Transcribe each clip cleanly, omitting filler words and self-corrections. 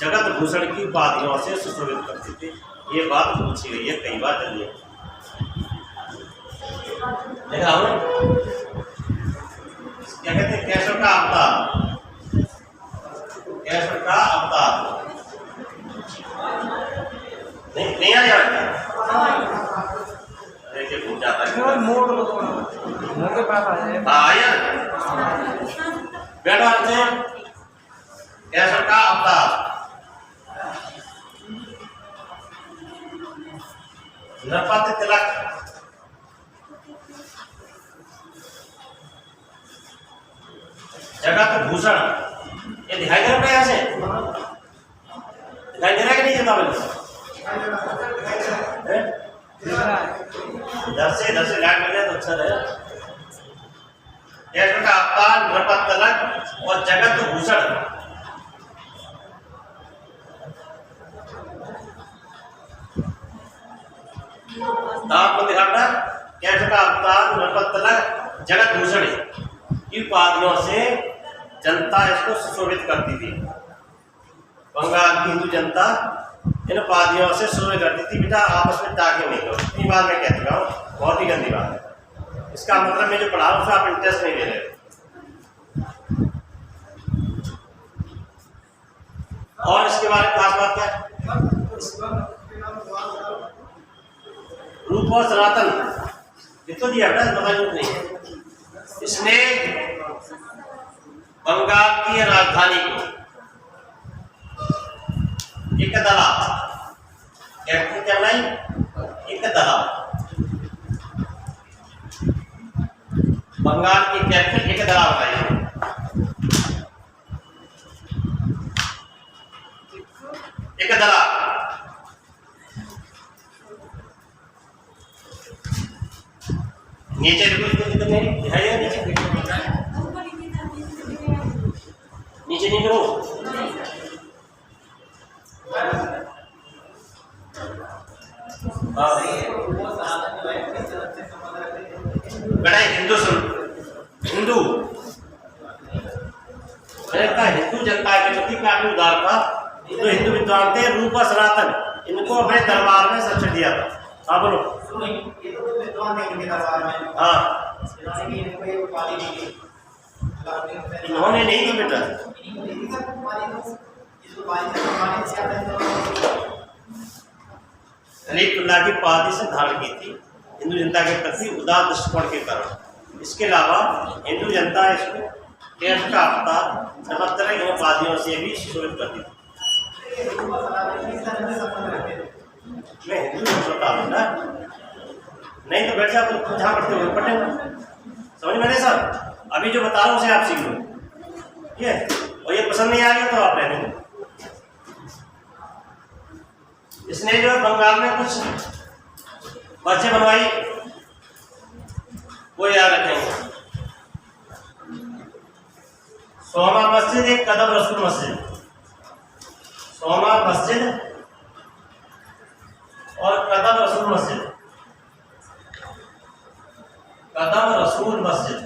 जगत भूषण की उपाधियों से सुशोभित करते थे। ये बात पूछी गई है कई बार। चलिए देखा क्या कहते हैं, केशव का अवतार, केशव का अवतार नहीं आ जाता, भूल जाता है के पास आ जाए। आया बेटा से केशव का अवतार, नरपति तिलक, जगत भूषण, ये दिखाई दे रहा है यहाँ से, दिखाई दे रहा है कि नहीं देता इधर से लाइट मिल जाए तो अच्छा रहे। केशव का अवतार, नरपति तिलक और जगत भूषण। आपको दिखाना केशव का अवतार, नरपति तिलक, जगत भूषण की उपाधियों से जनता इसको सुशोभित करती थी। बंगाल की हिंदू जनता इन उपाधियों से सुशोभित करती थी। बेटा आपस में टाके नहीं करो, इतनी बात मैं कह चुका हूँ, बहुत ही गंदी बात है। इसका मतलब मैं जो पढ़ा रहा हूँ उससे आप इंटरेस्ट नहीं ले रहे। और इसके बारे में खास बात क्या है, रूप और सनातन ये तो दिया बेटा, पता नहीं। इसने बंगाल की राजधानी को एक दला कैपिटल क्या बनाई, एक दला, बंगाल की कैपिटल एक दला बनाई। एक दला नीचे कितने दिखाई है, नीचे नीचे नहीं करो। बेटा हिंदू हिंदू हिंदू जनता के प्रति काफी उदार था। तो हिंदू विद्वान थे रूप और सनातन, इनको अपने दरबार में संरक्षण दिया था। हाँ बोलो। हाँ इन्होंने नहीं दी बेटा, अलीतुल्लाह की उपाधि से धारण की थी हिंदू जनता के प्रति उदार दृष्टिकोण के कारण। इसके अलावा हिंदू जनता इसको केशव का अवतार, नरपति तिलक की उपाधियों से भी सुशोभित करती थी। मैं हिंदू बता दूँ ना, नहीं तो बैठ जाओ जहाँ पढ़ते हो पढ़े, समझ में नहीं सर। अभी जो बता रहा हूँ उसे आप सीख लो, ठीक है। और ये पसंद नहीं आ गया तो आप रहने दो। इसने जो बंगाल में कुछ मस्जिद बनवाई वो याद रखेंगे। सोमा मस्जिद, एक कदम रसूल मस्जिद, सोमा मस्जिद और कदम रसूल मस्जिद, कदम रसूल मस्जिद।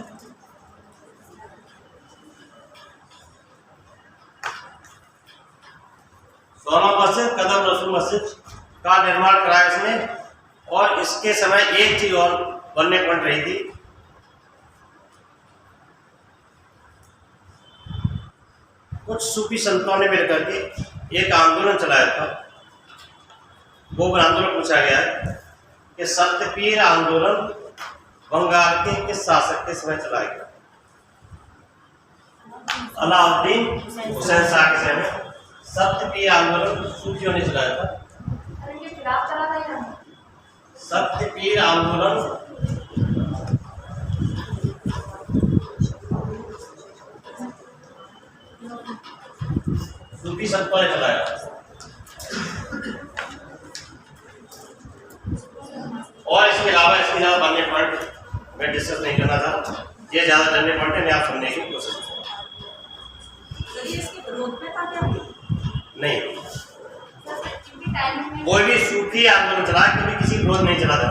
सोमा मस्जिद, कदम रसूल मस्जिद का निर्माण कराया इसने। और इसके समय एक चीज और बनने बन रही थी, कुछ सूफी संतों ने मिलकर के एक आंदोलन चलाया था। वो आंदोलन पूछा गया है कि सत्यपीर आंदोलन बंगाल के किस शासक के समय चलाया गया। अलाउद्दीन हुसैन शाह के समय में सत्यपीर आंदोलन सूफियों ने चलाया था। सत्यपीर आंदोलन सूफी संतों ने चलाया। और इसके अलावा अन्य पॉइंट मैं डिस्कस नहीं करना था, ये ज्यादा अन्य पॉइंट है, मैं आप समझने की कोशिश नहीं। कोई भी सूफी आंदोलन चला, कभी किसी विरोध नहीं चला था।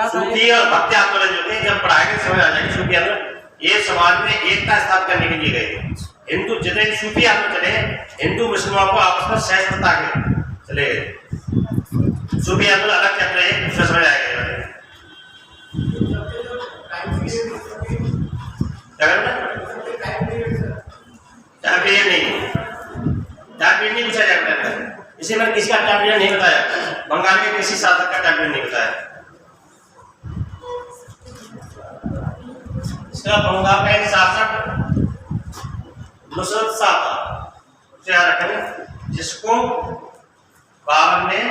सूफी और भक्ति आंदोलन जो थे, जब पढ़ाई के समय आ जाएगी सूफी आंदोलन, ये समाज में एकता स्थापित करने के लिए गए थे। हिंदू जितने सूफी आदमी चले, हिंदू मुस्लिमों को आपस में सहजता के चले गए। सूफी आदमी अलग चल रहे हैं, दूसरे समय आएंगे। टाइम पीरियड नहीं पूछा जाता है, इसी मैंने किसी का टाइम पीरियड नहीं बताया, बंगाल के किसी शासक का टाइम पीरियड नहीं बताया। इसका बंगाल का एक शासक नुसरत शाह था, याद रखेंगे, जिसको बाबर ने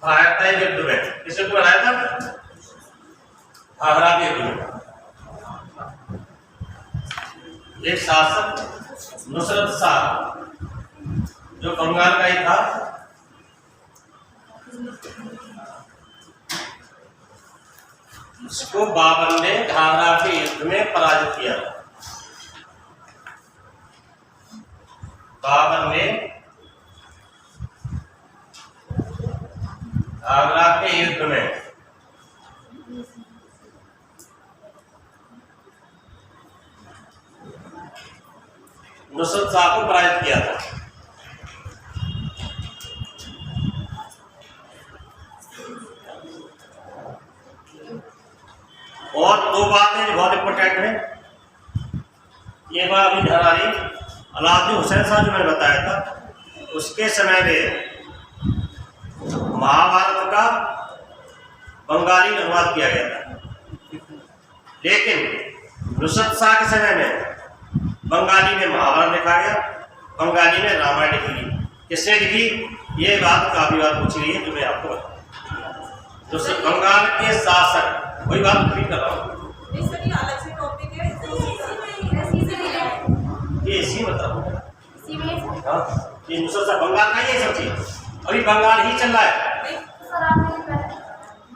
हराया था युद्ध में। किसने को हराया था? आगरा के युद्ध में। एक शासक नुसरत शाह जो बंगाल का ही था, उसको बाबर ने आगरा के युद्ध में पराजित किया। बाबर ने आगरा के युद्ध में नुसरत शाह को पराजित किया था। और दो बातें जो बहुत इंपॉर्टेंट है, ये बात अभी ध्यान आ रही, अलाउद्दीन हुसैन शाह जो मैंने बताया था, उसके समय में महाभारत का बंगाली में अनुवाद किया गया था, लेकिन नुसरत शाह के समय में बंगाली में महाभारत लिखा गया, बंगाली में रामायण लिखी गई। किसने लिखी? ये बात काफी बार पूछी गई है, जो मैं आपको बताऊं। तो बंगाल के शासक, वही बात रिपीट कर रहा हूँ, ये इसी बताओ, ये नुसरत शाह बंगाल का ये सब चीज अभी बंगाल ही चल रहा है।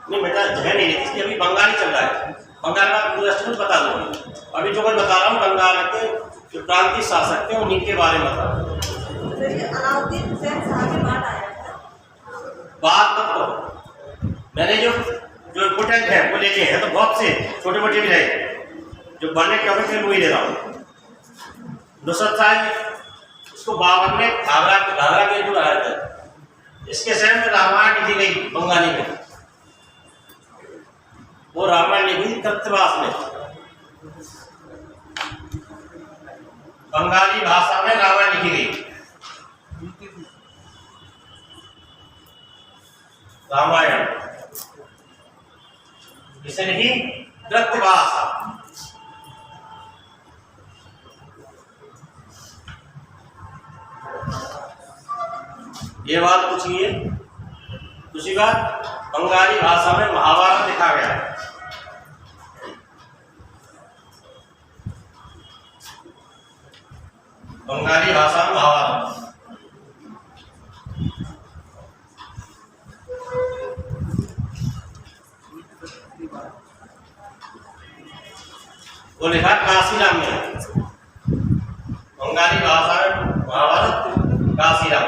नहीं बेटा जगह नहीं है, इसलिए अभी बंगाल ही चल रहा है। बंगाल का कुछ बता दूंगी, अभी जो मैं बता रहा हूँ बंगाल के जो प्रांतीय शासक थे उन्हीं के बारे में बता रहा हूँ। अलाउद्दीन हुसैन शाह के बाद आया था। बात तो मैंने जो इम्पोर्टेंट है वो लेके हैं, तो बहुत से छोटे मोटे भी रहे, जो बड़े टॉपिक है वो ही ले रहा हूँ। नुसरत शाह उसको बाबर ने घाघरा के जो आया था, इसके समय में रामायण लिखी गई बंगाली में, वो रामायण लिखी कृतवास में, बंगाली भाषा में रामायण लिखी गई। रामायण किसे लिखी? कृतवास। ये बात पूछिए। दूसरी बात, बंगाली भाषा में महाभारत लिखा गया है। बंगाली भाषा में महाभारत, वो लिखा काशीराम में, बंगाली भाषा में महाभारत काशीराम।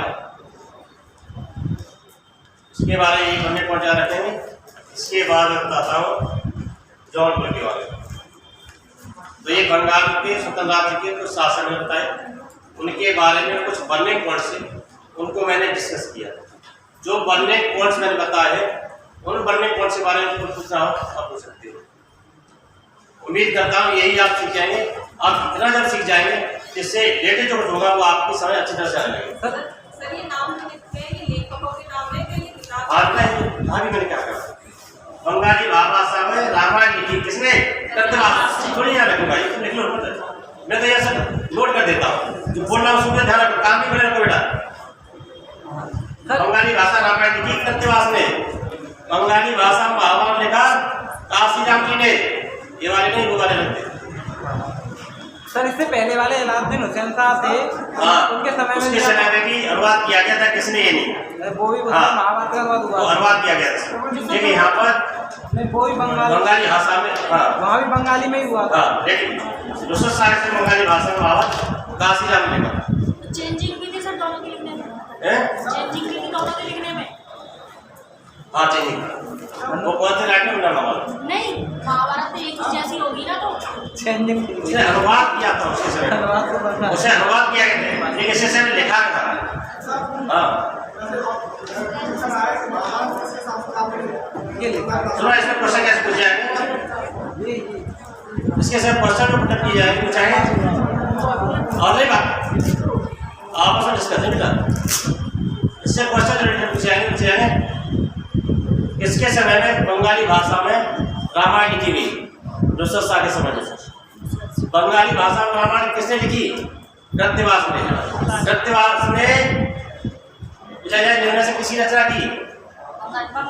इसके बारे में हमने पहुंचा रखेंगे। इसके बाद मैं बताता हूँ जौनपुर के बारे में। तो ये बंगाल के स्वतंत्र राज्य के कुछ शासक ने बताए, उनके बारे में कुछ बर्निंग पॉइंट्स से उनको मैंने डिस्कस किया। जो बर्निंग पॉइंट्स मैंने बताए हैं, उन बर्निंग पॉइंट्स के बारे में पूछना हो आप पूछ सकते हो। उम्मीद करता हूँ यही आप सीख जाएंगे। आप इतना जब सीख जाएंगे जिससे डेटे जो कुछ होगा वो आपकी समझ अच्छी तरह से आने लगेगी। सर ये नाम जो लिखते हैं ये लेखकों के नाम है कि ये किताब? अभी मैंने क्या कहा, बंगाली भाषा में रामायण लिखी किसने? कृतवास। थोड़ी याद रखूंगा, ये लिख लो, मैं तो यह सब नोट कर देता हूँ। जो बोल रहा हूँ सुनकर ध्यान रखो, काम नहीं करेगा बेटा। बंगाली भाषा रामायण लिखी कृतवास ने, बंगाली भाषा में महाभारत लिखा काशीराम जी ने। ये वाले नहीं, वो वाले लगते। सर इससे पहले वाले अलाउद्दीन हुसैन शाह थे, उनके समय में उसके समय में भी अनुवाद किया गया था। किसने? ये नहीं, वो भी महाभारत का अनुवाद हुआ, अनुवाद किया गया था, लेकिन यहाँ पर नहीं वो भी बंगाली भाषा में, वहाँ भी बंगाली में ही हुआ था। लेकिन नुसरत शाह से बंगाली भाषा में महाभारत काशीराम ने लिखा। चेंजिंग भी थी सर दोनों के लिखने में, चेंजिंग भी थी दोनों के लिखने में। हाँ चेंजिंग, वो कौन से राइटर में? नहीं महाभारत तो एक ही जैसी होगी ना तो चेंजिंग उसने अनुवाद किया था उसके समय धन्यवाद को बदला उसे अनुवाद किया गया था एक ऐसे में लिखा था। हाँ ये लिखा सुनो इसमें क्वेश्चन कैसे पूछ जाएंगे ये इसके सब क्वेश्चन में पटक की जाएगी पूछाएंगे और नहीं बात आपस में डिस्कस नहीं मिला इससे क्वेश्चन रिलेटेड पूछाएंगे किसके समय में बंगाली भाषा में रामायण लिखी गई नुसरत शाह के समय में बंगाली भाषा में रामायण किसने लिखी कृत्यवास ने कृत्यवास ने पूछा जाए निर्णय से किसी रचना की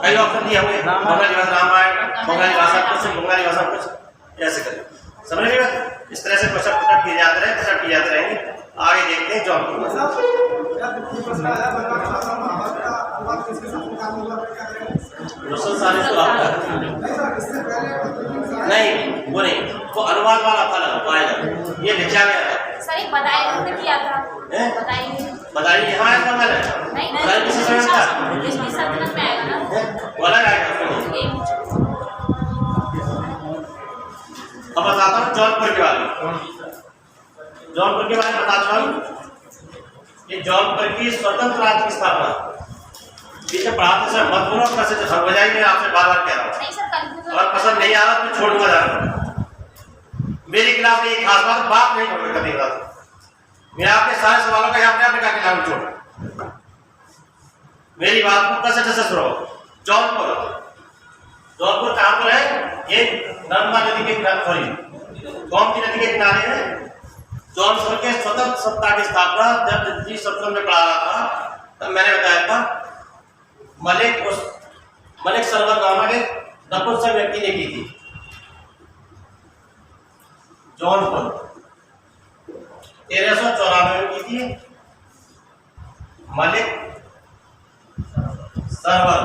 कई ऑप्शन दिए हुए बंगाली भाषा रामायण बंगाली भाषा कुछ बंगाली भाषा कुछ ऐसे करें समझ रहे हो इस तरह से क्वेश्चन पुटअप किए जाते रहे पुटअप किए जाते रहेंगे आगे देखते हैं जौनपुर नहीं वो नहीं वो अनुवाद वाला था ना आएगा ये लिखा गया था सर एक बधाई हमने किया था हैं? बधाई बताइए यहाँ है कमल है नहीं बताइए किसी समय में था इसकी सल्तनत में आएगा ना हैं? वो अलग आएगा उसमें। एक अब बताता हूँ जौनपुर के बारे में जौनपुर के बारे में बताता हूँ कि जौनपुर की स्वतंत्र राज्य की स्थापना पीछे पढ़ाते समय मत बोलो कैसे तो समझ आएंगे आपसे बार बार कह रहा हूँ नहीं सर कल अगर पसंद नहीं आ रहा तो छोड़ दूंगा जाना मेरी क्लास में एक खास बात नहीं छोड़ूंगा कभी बात मैं आपके सारे सवालों का यहाँ पे आपने कहा छोड़ मेरी बात को कैसे कैसे सुनो जौनपुर जौनपुर कहाँ पर है ये नर्मदा नदी के किनारे सॉरी गोमती नदी के किनारे है जौनपुर के स्वतंत्र सत्ता की स्थापना जब दिल्ली सल्तनत में पढ़ा रहा था तब मैंने बताया था मलिक सरवर नामक एक नपुंसक व्यक्ति ने की थी जौनपुर 1394 में की थी मलिक सरवर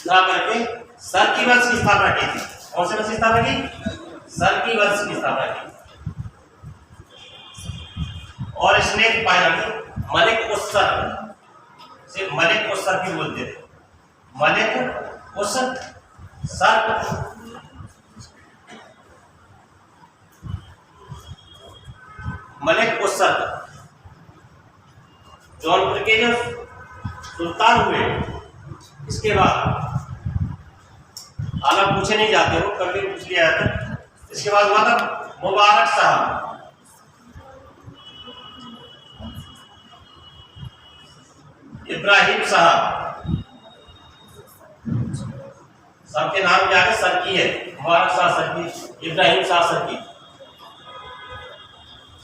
करके सर की वंश की स्थापना की थी कौन से वंश की स्थापना की सर की वंश की स्थापना की और इसने पाया कि मलिक उसर सिर्फ मलिक उसर की बोलते थे मलिक उसर सर मलिक उसर जौनपुर के जो सुल्तान हुए इसके बाद आलम पूछे नहीं जाते हो कभी पूछ लिया था इसके बाद हुआ था मुबारक साहब इब्राहिम साहब सबके नाम क्या है सरकी है मुबारक साहब सरकी इब्राहिम साहब सरकी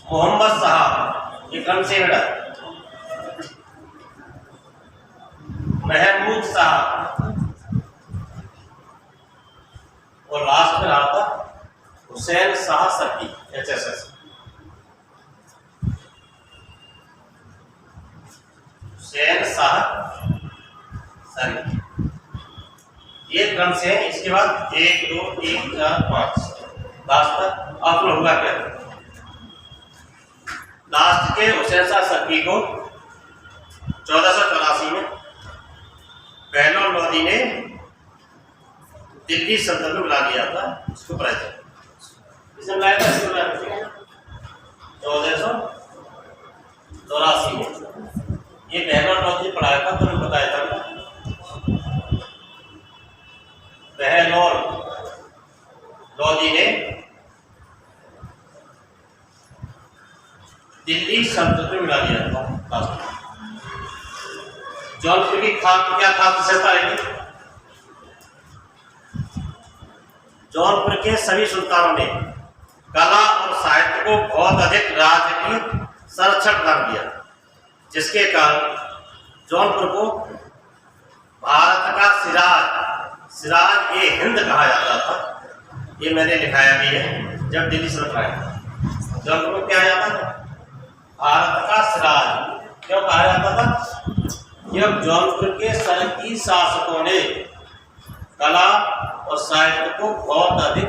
मोहम्मद साहब विक्रम सिंह महमूद साहब और लास्ट में रहा था हुसैन शाह सरकी HSS हुसैन शाह सरकी ये क्रम से है इसके बाद 1 2 3 4 5 लास्ट तक आप लोग होगा क्या लास्ट के हुसैन शाह सरकी को 1484 में बहनौर लोधी ने दिल्ली सल्तनत में बुला लिया था इसको बुलाया इसने बुलाया था इसको बुलाया 1484 में ये बहनौर लोधी पढ़ाया था तो मैं बताया था बहनौर लोधी ने दिल्ली सल्तनत में बुला लिया था जौनपुर की क्या खास विशेषता रहेगी जौनपुर के सभी सुल्तानों ने कला और साहित्य को बहुत अधिक राजकीय संरक्षण कर दिया जिसके कारण जौनपुर को भारत का सिराज ए हिंद कहा जाता था ये मैंने लिखाया भी है जब दिल्ली सल्तनत आया जौनपुर को क्या जाता था भारत का सिराज क्यों कहा जाता था जब जौनपुर के सरकी शासकों ने कला और साहित्य को बहुत अधिक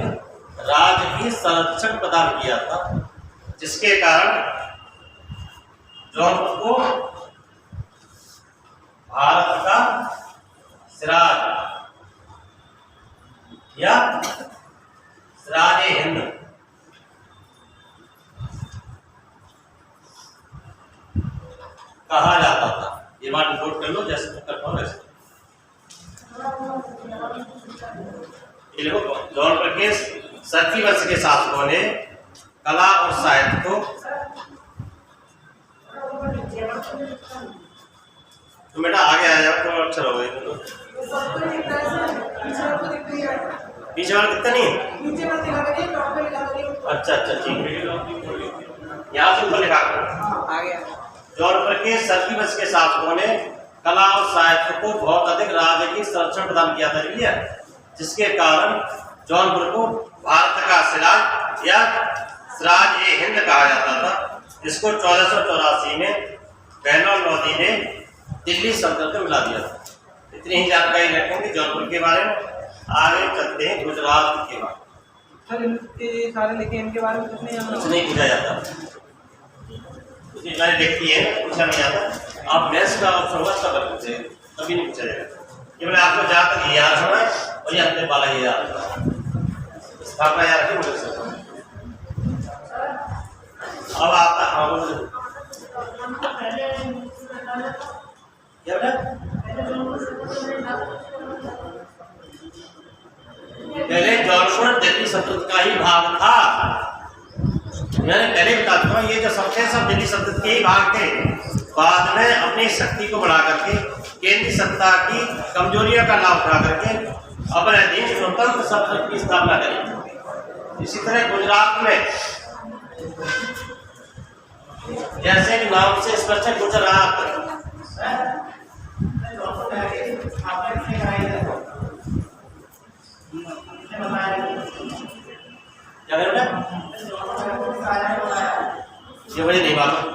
राजकीय संरक्षण प्रदान किया था जिसके कारण जौनपुर को भारत का सिराज या सिराज-ए-हिंद कहा जाता था। ये बात नोट कर लो, जैसे तो कर पाओ वैसे। ये देखो, जौनपुर के सती वंश के शासकों ने कला और साहित्य को तो बेटा आगे आ जाओ तो अच्छा रहोगे। पीछे वाला दिखता नहीं है? अच्छा ठीक है, यहाँ से ऊपर लिखा करो। आगे जौनपुर के सती वंश के शासकों ने कला और साहित्य को बहुत अधिक राजकीय संरक्षण प्रदान किया था, लिया, जिसके कारण जौनपुर को भारत का सिराज या सिराज-ए-हिंद कहा जाता था। इसको 1484 में बैनुल लोदी ने दिल्ली सल्तनत में मिला दिया। इतनी ही जानकारी रखेंगे जौनपुर के बारे में। आगे चलते हैं गुजरात के बारे में। सर इनके सारे लिखे, इनके बारे में कुछ नहीं कुछ नहीं पूछा जाता, मैंने देखती है पूछा नहीं जाता। आप मैथ्स का ऑप्शन होगा तब पूछे, कभी नहीं पूछा जाएगा। ये मैंने आपको जहाँ तक याद होना है और ये अपने वाला ये याद स्थापना याद रखिए मुझे। अब आता क्या बेटा? पहले जौनपुर दिल्ली सल्तनत का ही भाग था। मैंने पहले बता चुका, ये जो सब दिल्ली सल्तनत के ही भाग थे। बाद में अपनी शक्ति को बढ़ा करके केंद्रीय सत्ता की कमजोरियों का लाभ उठा करके अपने अधीन स्वतंत्र सल्तनत की स्थापना करी। इसी तरह गुजरात में जैसे कि नाम से स्पष्ट है गुजरात, क्या बेटा? ये मुझे नहीं मालूम,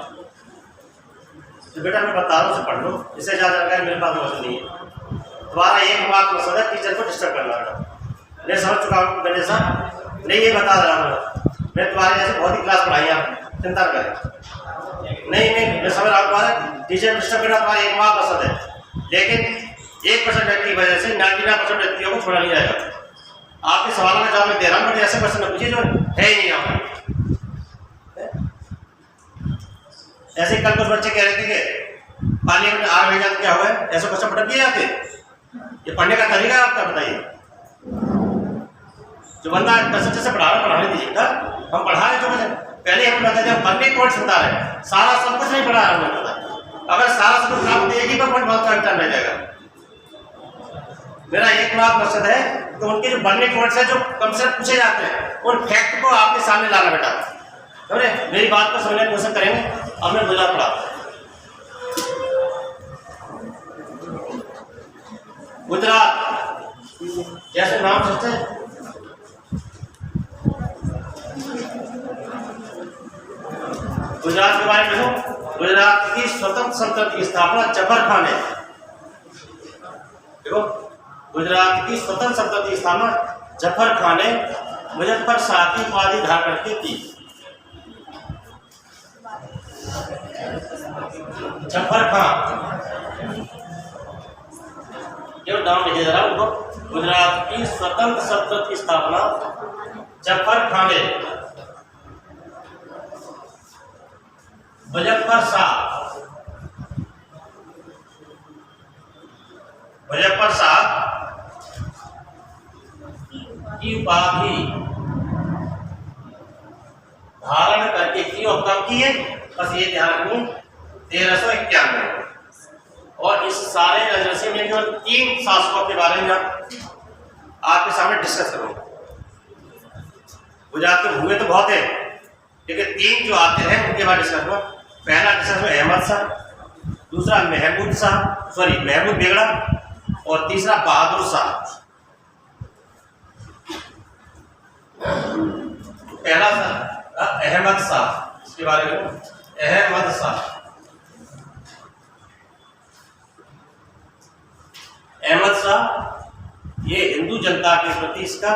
तो बेटा मैं बता रहा हूँ, पढ़ लो, इससे ज़्यादा जानकारी मेरे पास मौजूद नहीं है। तुम्हारा एक बात मकसद है टीचर को डिस्टर्ब करना बेटा। मैं समझ चुका हूँ मैंने साहब, नहीं ये बता रहा हूँ मैं तुम्हारे जैसे बहुत ही क्लास पढ़ाई आप चिंता करें। नहीं मैं समझ रहा हूँ, तुम्हारा टीचर डिस्टर्ब करना तुम्हारा एक बात मकसद है, लेकिन 1% व्यक्ति की वजह से 99% व्यक्तियों को छोड़ा नहीं जाएगा। आपके सवालों में जवाब मैं दे रहा हूँ, बट ऐसे क्वेश्चन न पूछिए जो है ही नहीं। आप ऐसे कल कुछ बच्चे कह रहे थे कि पार्लियामेंट में 8 महीना क्या हुआ है, ऐसे क्वेश्चन पटक दिए जाते। ये पढ़ने का तरीका है आपका, बताइए। जो बंदा कसरत से पढ़ा रहा है पढ़ाने दीजिए। हम पढ़ा रहे जो पहले हम बताते हैं बनने पॉइंट्स बता रहे हैं, सारा सब कुछ नहीं पढ़ा रहा हूँ। अगर सारा सब कुछ प्राप्त एक ही पर पॉइंट बहुत टाइम रह जाएगा। मेरा एक बात मकसद है तो उनके जो बनने पॉइंट्स है जो कम से कम पूछे जाते हैं, उन फैक्ट को आपके सामने लाना बेटा। समझे? मेरी बात को समझने की कोशिश करेंगे। अब मैं गुजरात पढ़ा, गुजरात जैसे नाम सोचते हैं, गुजरात के बारे में देखो। गुजरात की स्वतंत्र सल्तनत की स्थापना जफर खान ने, देखो गुजरात की स्वतंत्र सल्तनत की स्थापना जफर खान ने मुजफ्फर शाह की उपाधि धारण करके की। जफर खान जो नाम लिखे जा रहा है उनको, गुजरात की स्वतंत्र सल्तनत की स्थापना जफर खान ने मुजफ्फर शाह की उपाधि धारण करके की। और कब की है, बस ये ध्यान रखिए, 1391। और इस सारे रजसी में केवल 3 शासकों के बारे में आपके सामने डिस्कस करूंगा। गुजरात के हुए तो बहुत है, लेकिन 3 जो आते हैं उनके बारे में डिस्कस करूंगा। पहला डिस्कस में अहमद शाह, दूसरा महमूद बेगड़ा, और तीसरा बहादुर शाह। पहला अहमद शाह, इसके बारे में अहमद शाह। अहमद शाह ये हिंदू जनता के प्रति इसका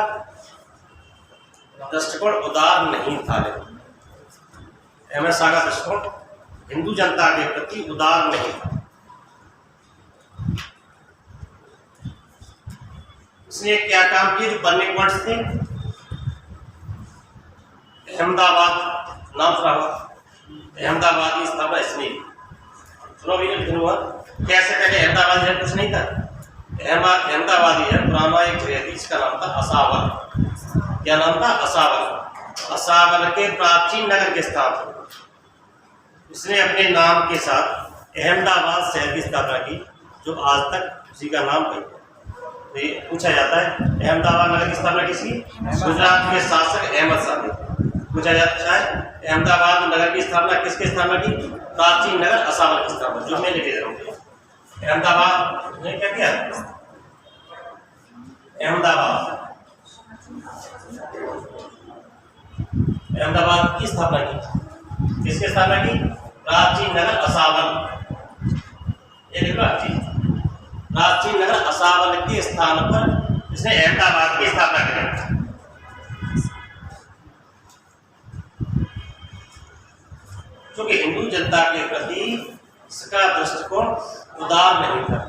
दृष्टिकोण उदार नहीं था। अहमद शाह का दृष्टिकोण हिंदू जनता के प्रति उदार नहीं था। इसने क्या काम किए? जो बर्निंग पॉइंट्स थे, अहमदाबाद नाम सुना हुआ, अहमदाबाद की स्थापना इसने की। सुनो भी नहीं हुआ कैसे? पहले अहमदाबाद है कुछ नहीं था, अहमदाबादी है पुराना एक जगह थी, इसका नाम था असावल। क्या नाम था? असावल। असावल के प्राचीन नगर के स्थान पर इसने अपने नाम के साथ अहमदाबाद शहर की स्थापना की, जो आज तक उसी का नाम है। तो ये पूछा जाता है अहमदाबाद नगर की स्थापना किसकी? गुजरात के शासक अहमद शाह ने। पूछा जाता है अहमदाबाद नगर की स्थापना किसके स्थापना की? प्राचीन नगर असावल की स्थापना, जो मैं लिखे दे रहा हूँ। अहमदाबाद ने क्या किया? अहमदाबाद की स्थापना की। किसके स्थापना की? प्राचीन नगर असावल। ये देखो प्राचीन नगर असावल के स्थान पर इसने अहमदाबाद की स्थापना की। क्योंकि हिंदू जनता के प्रति इसका दृष्टिकोण उदार नहीं था,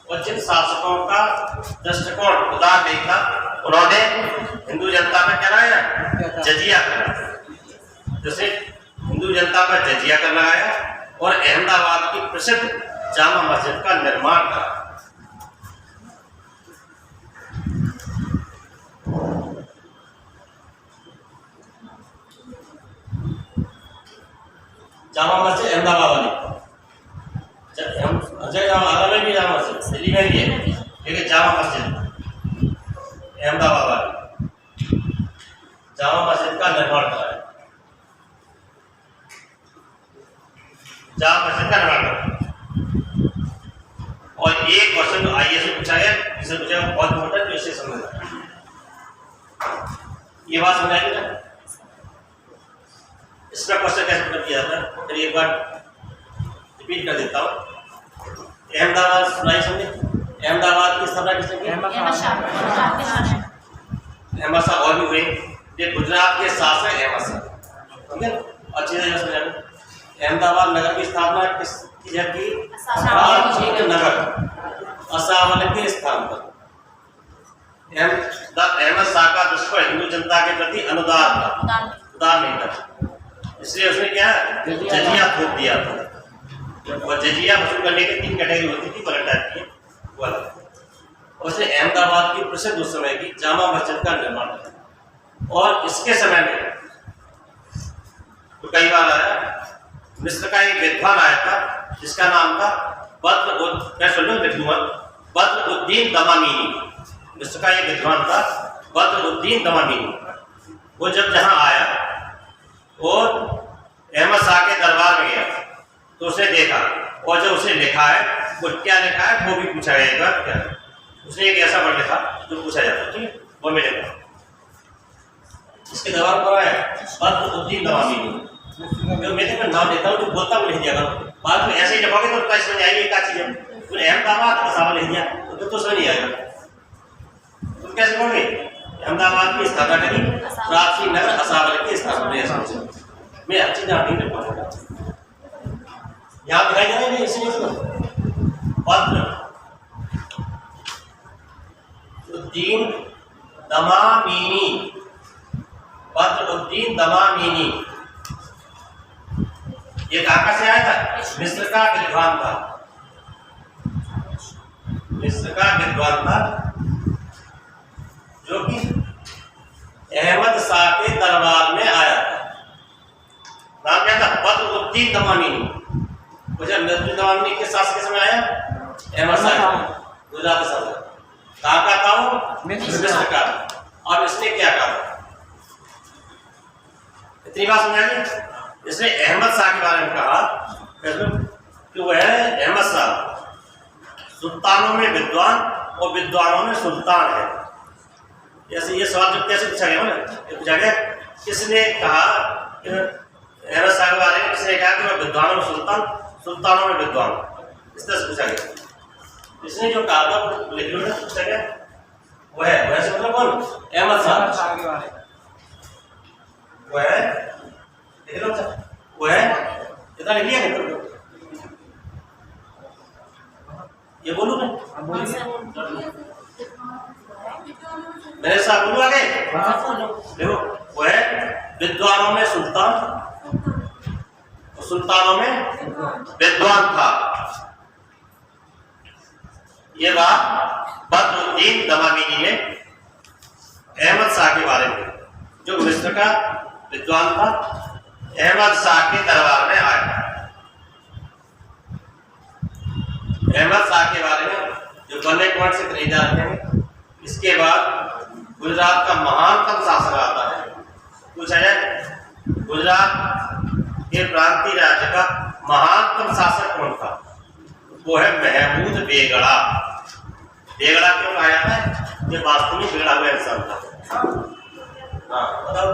और जिन शासकों का दृष्टिकोण उदार नहीं था उन्होंने हिंदू जनता में क्या लगाया? जजिया कराया। जैसे हिंदू जनता पर जजिया कर लगाया और अहमदाबाद की प्रसिद्ध जामा मस्जिद का निर्माण करा। जामा मस्जिद अहमदाबाद वाली, अजय आगरा में भी जामा मस्जिद, दिल्ली में भी है, लेकिन जामा मस्जिद अहमदाबाद वाली जामा मस्जिद का निर्माण कराया। जामा मस्जिद का निर्माण कराया। और एक क्वेश्चन जो आईएएस में पूछा गया, जिसे पूछा बहुत इंपॉर्टेंट, जो इसे समझना, ये बात समझ आएगी ना? इसका क्वेश्चन कैसे उत्तर किया जाता है? फिर एक बार रिपीट कर देता हूँ। अहमदाबाद सुनाई समझे? अहमदाबाद की स्थापना किसने की? अहमद शाह। अहमद शाह और भी हुए, ये गुजरात के शासक अहमद शाह। ठीक है, अच्छी तरह से समझा। अहमदाबाद नगर की स्थापना किसकी जगह की? प्राचीन नगर असावल के स्थान पर। अहमद शाह का दृष्टिकोण हिंदू जनता के प्रति अनुदार था, उदार नहीं था, इसलिए उसने क्या जजिया थोप दिया था। और जजिया वसूल करने की 3 कैटेगरी होती थी, अलग टाइप की वो अलग। और उसने अहमदाबाद की प्रसिद्ध उस समय की जामा मस्जिद का निर्माण किया। और इसके समय में तो कई बार आया, मिस्र का एक विद्वान आया था जिसका नाम था बद्रुद्दीन दमामीनी। मिस्र का एक विद्वान था बद्रुद्दीन दमामीनी। वो जब जहाँ आया और अहमद शाह के दरबार में गया तो उसने देखा, और जो उसने लिखा है वो क्या लिखा है वो भी पूछा गया। एक बार क्या उसने एक ऐसा वर्ड लिखा जो पूछा जाता है, ठीक है, वो मैं लिखा। इसके दरबार पर आया बद्रुद्दीन दमामीनी, मैं नाम लेता हूँ, जो बोलता वो लिख दिया करो। बाद में ऐसे ही लिखोगे तो क्या समझ आएगी? क्या चीज़ है? तूने अहमदाबाद असावल लिख दिया तो समझ नहीं आएगा। तुम कैसे लिखोगे? अहमदाबाद की स्थापना करी, प्राचीन नगर असावल की स्थापना। मैं अच्छी नाम नहीं लिख पाऊंगा, यहाँ दिखाई दे रहा है इसलिए बद्रुद्दीन दमामीनी। बद्रुद्दीन दमामीनी ये कहाँ से आया था? मिस्र का विद्वान था। मिस्र का विद्वान था जो कि अहमद शाह के दरबार में आया था। नाम क्या था? बद्रुद्दीन दमामीनी। बद्रुद्दीन दमामीनी के शासन के समय आया अहमद शाह, गुजरात के शासक। कहाँ का था वो? मिस्र का। और इसने क्या कहा? इतनी बात समझाएंगे। इसने अहमद शाह के बारे में कहा कि वह अहमद शाह सुल्तानों में विद्वान और विद्वानों में सुल्तान है। जैसे ये सवाल जब कैसे पूछा गया ना, ये पूछा गया किसने कहा अहमद शाह के बारे में, किसने कहा कि वह विद्वानों में सुल्तान, सुल्तानों में विद्वान, इस तरह से पूछा गया। इसने जो कहा था वो लिख लो ना, पूछा गया वह से मतलब कौन? अहमद शाह के बारे में। वह वो है इतना लिख लिया नहीं? ये बोलूँ मैं? मेरे साथ बोलो आगे। देखो वो है विद्वानों में सुल्तान और सुल्तानों में विद्वान था। ये बात बदरुद्दीन दमागिनी ने अहमद शाह के बारे में, जो मिस्र का विद्वान था, अहमद शाह के दरबार में आया। अहमद शाह के बारे में जो बल्ले पॉइंट से खरीदा हैं। इसके बाद गुजरात का महानतम शासक आता है। पूछा जाए गुजरात के प्रांतीय राज्य का महानतम शासक कौन था? वो है महमूद बेगड़ा। बेगड़ा क्यों कहा जाता है? ये वास्तव में बिगड़ा हुआ इंसान था। हाँ बताओ,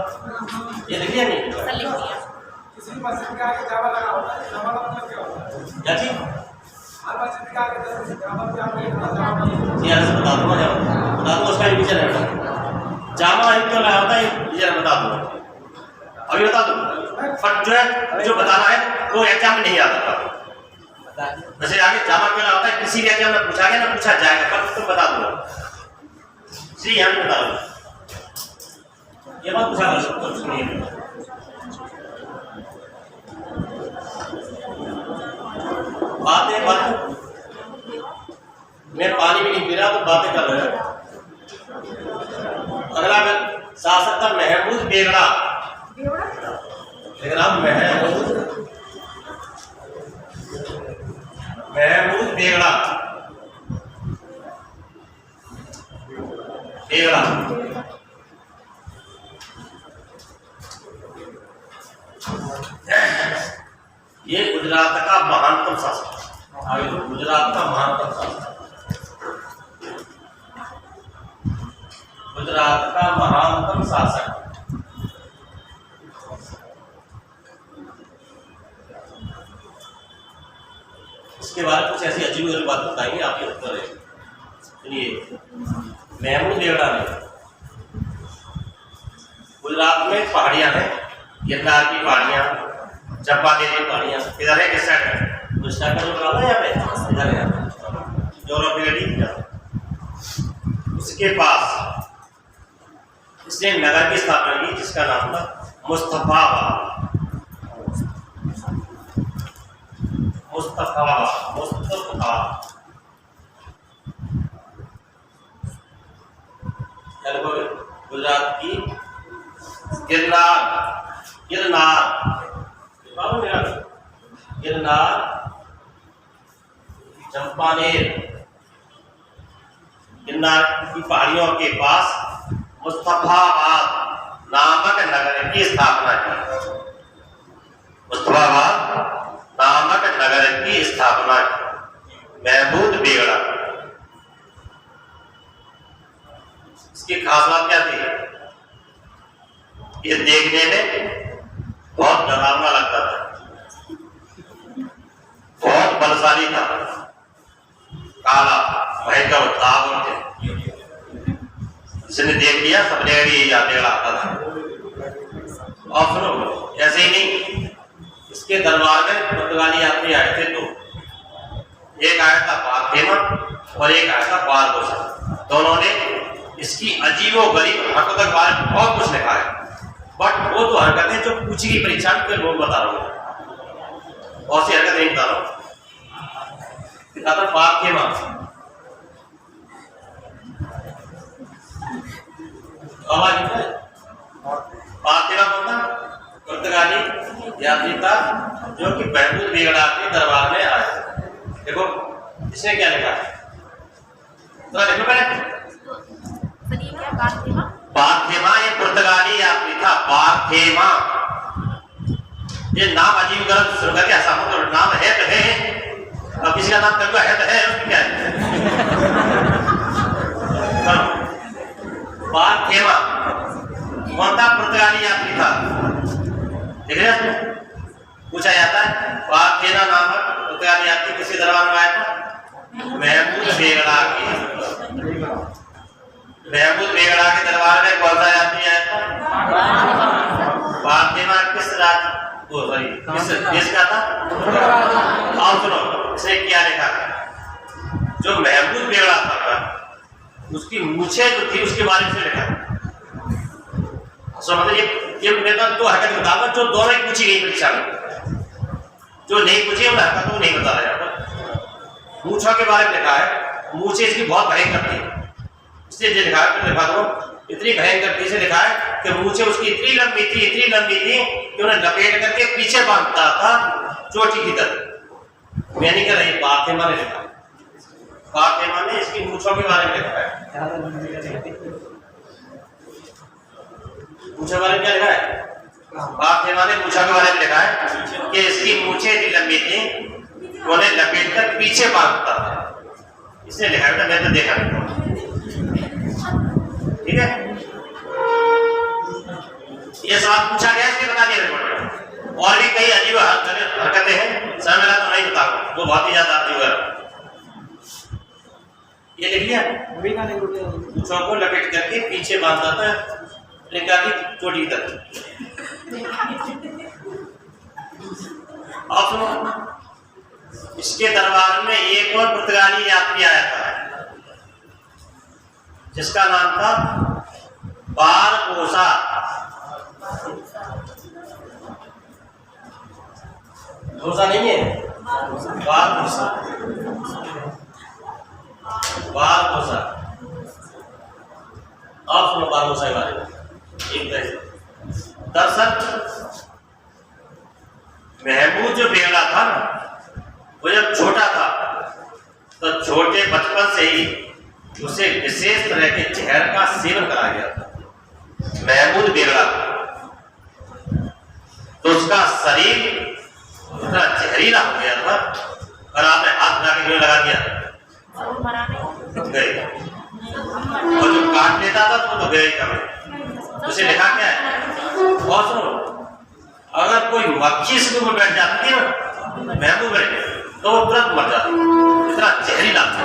ये लिखिए नहीं किसी मस्जिद का आगे जावा लगा होता है, जावा का मतलब क्या होता है? क्या चीज? हर मस्जिद का आगे जावा मतलब यार से बता दूंगा उसका विजन है। जामा क्यों लगा होता है ये बता दूंगा, अभी बता दूँ। फट जो है जो बताना है वो एग्जाम में नहीं आता था। वैसे आगे जामा क्यों लगा होता है किसी भी एग्जाम में पूछा गया ना पूछा जाएगा, पर तो बता दूंगा। जी यहाँ पे बता दूंगा, ये बात पूछा कर सकते सुनिए। बातें मैं पानी भी नहीं पी रहा तो बातें कर रहे हैं। अगला शासक था महमूद बेगड़ा। महमूद बेगड़ा बेगड़ा ये गुजरात का महानतम शासक। गुजरात का महानतम शासक, गुजरात का महानतम शासक। इसके बारे में कुछ ऐसी अजीब गरीब बात बताएंगे आपके उत्तर है। सुनिए, महमूद बेगड़ा ने गुजरात में पहाड़ियां हैं, गिरनार की पहाड़ियां, चंपा देवी पहाड़ियां, इधर है किस साइड है? उस साइड का जो ग्राम है यहाँ पे, इधर है जोरोपीडी। उसके पास इसने नगर की स्थापना की जिसका नाम था मुस्तफाबाद। मुस्तफाबाद मुस्तफाबाद गुजरात की गिरनार गिरनार गिरनार चंपानेर गिरनार की पहाड़ियों के पास मुस्तफाबाद नामक नगर की स्थापना की। मुस्तफाबाद नामक नगर की स्थापना की महमूद बेगड़ा। इसकी खास बात क्या थी? ये देखने में बहुत डरावना लगता था, बहुत बलशाली था, काला भयंकर दाग थे। जिसने देख लिया सबने बेगड़ा आता था। और सुनो, ऐसे ही नहीं, इसके दरबार में पुर्तगाली यात्री आए थे। तो एक आया था पार्थेमा और एक आया था बारबोसा। दोनों ने इसकी अजीबो गरीब हरकतों के बारे में बहुत कुछ लिखा है, बट वो तो हरकतें जो पूछी गई परीक्षा में लोग बता रहा हूँ, बहुत सी हरकतें नहीं बता रहा हूँ। पार्थेमा पार्थेमा कौन था? पुर्तगाली यात्री था जो कि महमूद बेगड़ा के दरबार में आया। देखो इसने क्या लिखा है, तो देखो पहले। पार्थेमा ये पुर्तगाली यात्री था। पार्थेमा ये नाम अजीब गलत शुरू करके ऐसा हो तो नाम है तो है, अब किसी का नाम करके है तो है, उसमें क्या है? पार्थेमा कौन था? पुर्तगाली यात्री था। देख रहे हैं, पूछा जाता है पार्थेमा नामक पुर्तगाली यात्री किसी दरबार में आया था? महमूद बेगड़ा के। महमूद बेगड़ा के दरबार में कौन सा यात्री आया था? पार्थेमा किस राज्य किस देश का था? और सुनो इसने क्या लिखा था? जो महमूद बेगड़ा था उसकी मूछें जो थी उसके बारे में लिखा। समझ ये मैं तो दो हरकत बताऊंगा जो दोनों ही पूछी गई परीक्षा में, जो नहीं पूछी उन हरकतों को नहीं बता रहा। यहाँ पर मूछों के बारे में लिखा है, मूछें इसकी बहुत भयंकर थी, इसलिए जो लिखा है लिखा दो, इतनी भयंकर से लिखा है कि मूछें उसकी इतनी लंबी थी कि उन्हें लपेट करके पीछे बांधता था चोटी की तरफ। मैं नहीं कह रही, फातिमा ने लिखा, फातिमा ने इसकी मूछों के बारे में लिखा है। मूछों के बारे में क्या लिखा है? फातिमा ने मूछों के बारे में लिखा है कि इसकी मूछें इतनी लंबी थी उन्हें लपेट कर पीछे बांधता था, इसने लिखा है। मैं तो देखा नहीं, ठीक है। ये सवाल पूछा गया, इसलिए बता दिया रिपोर्ट में। और भी कई अजीब हरकतें हैं, समय मिला तो नहीं बताऊंगा, वो बहुत ही ज्यादा अजीब है। ये लिख लिया, पूछों को लपेट करके पीछे बांधता था लेकर की चोटी तक। अब सुनो, इसके दरबार में एक और पुर्तगाली यात्री आया था जिसका नाम था बारबोसा। डोसा नहीं है, बारबोसा, बारबोसा। आप सुनो बारबोसा के बारे में। एक दरअसल महमूद जो बेगड़ा था ना, वो जब छोटा था तो छोटे बचपन से ही उसे विशेष तरह के जहर का सेवन कराया गया था। महमूद बेगड़ा तो उसका शरीर इतना जहरीला हो गया था, और आपने हाथ लगा के लगा दिया गए, और जो काट लेता था तो गए ही कम। उसे लिखा क्या है? और सुनो, अगर कोई मक्खी इसके ऊपर बैठ जाती है ना महमूद बैठे तो वो तुरंत मर जाती, इतना जहरीला था।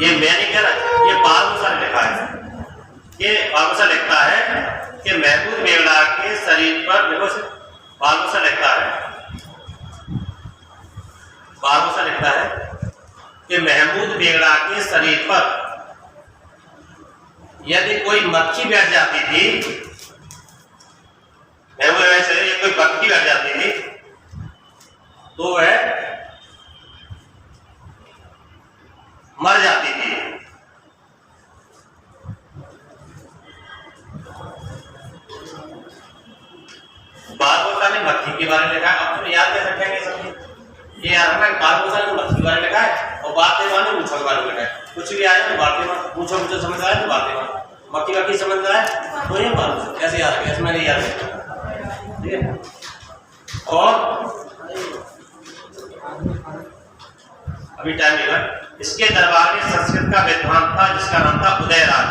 ये मैं नहीं कह रहा, ये बारबोसा ने लिखा है। ये बारबोसा लिखता है कि महमूद बेगड़ा के शरीर पर, देखो बारबोसा लिखता है, बारबोसा लिखता है कि महमूद बेगड़ा के शरीर पर यदि कोई मक्खी बैठ जाती थी, महमूद बेगड़ा के शरीर कोई मक्खी बैठ जाती थी तो वह मर जाती थी। बारबोसा ने मक्खी के बारे में लिखा है। अब तुम याद कैसे रखेंगे सब ये याद रखना, बारबोसा ने मक्खी के बारे में लिखा है और बातें ने मूछों के बारे में लिखा है। कुछ भी आए तो बातें पूछो, मुझे समझ आया तो बातें मक्खी मक्खी समझ आया तो ये बारबोसा कैसे याद रखें, ऐसे मैंने याद रखा, ठीक है। और अभी टाइम मिला। इसके दरबार में संस्कृत का विद्वान था जिसका नाम था उदयराज।